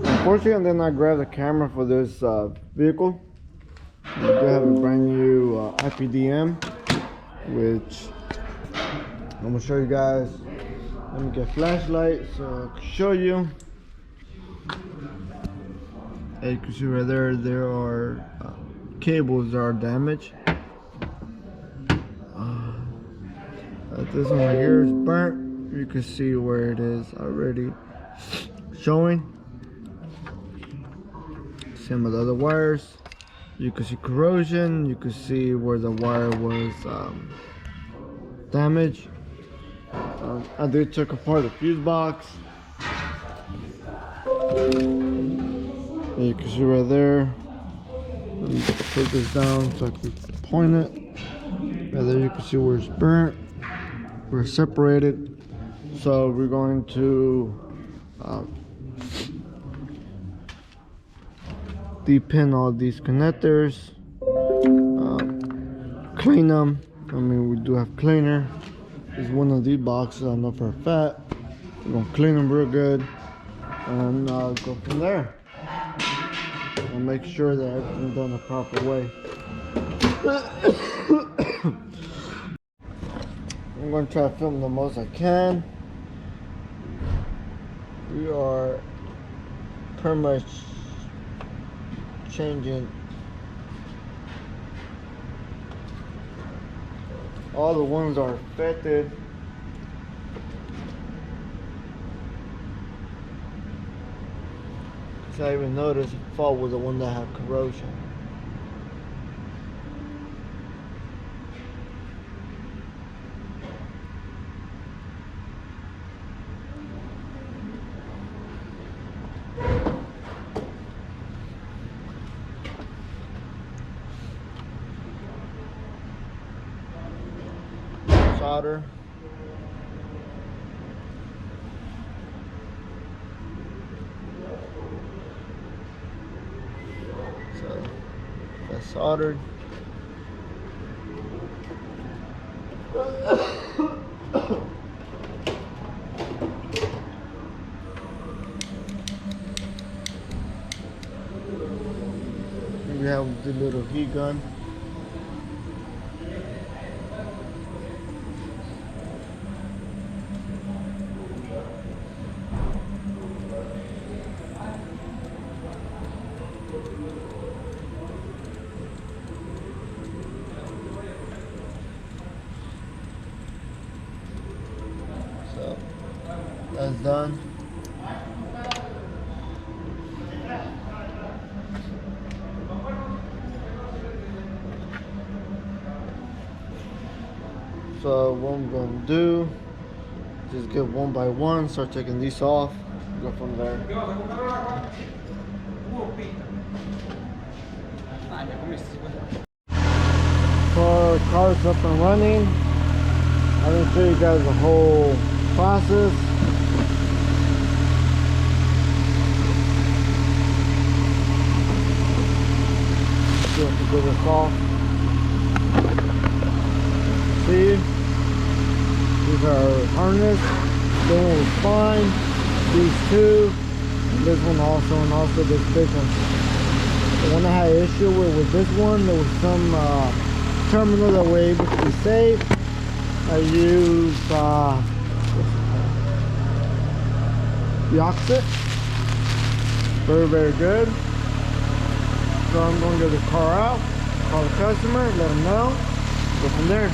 Unfortunately, I did not grab the camera for this vehicle. We do have a brand new IPDM, which I'm gonna show you guys. Let me get a flashlight so I can show you. As you can see right there, there are cables that are damaged. This one right here is burnt. You can see where it is already showing. Same with other wires. You can see corrosion. You can see where the wire was damaged. I did took apart the fuse box. And you can see right there. Let me put this down so I can point it. Right there you can see where it's burnt. We're separated. So we're going to depin all these connectors, clean them. I mean, we do have cleaner. It's one of these boxes, I know for a fact. We're gonna clean them real good and go from there. And make sure that everything's done the proper way. I'm gonna try to film the most I can. We are pretty much changing all the ones that are affected. So I even noticed the fault was the one that had corrosion. Solder. So that's soldered. We have the little heat gun. So that's done. So what I'm going to do, just get one by one, start taking these off, go from there. So the car's up and running. I'm going to show you guys the whole process. You have to get this off. See, these are harness. This one was fine. These two, this one also, and also this big one. The one I had an issue with this one, there was some terminal that were able to be saved. I used the opposite. Very, very good. So I'm going to get the car out, call the customer, let them know, go from there.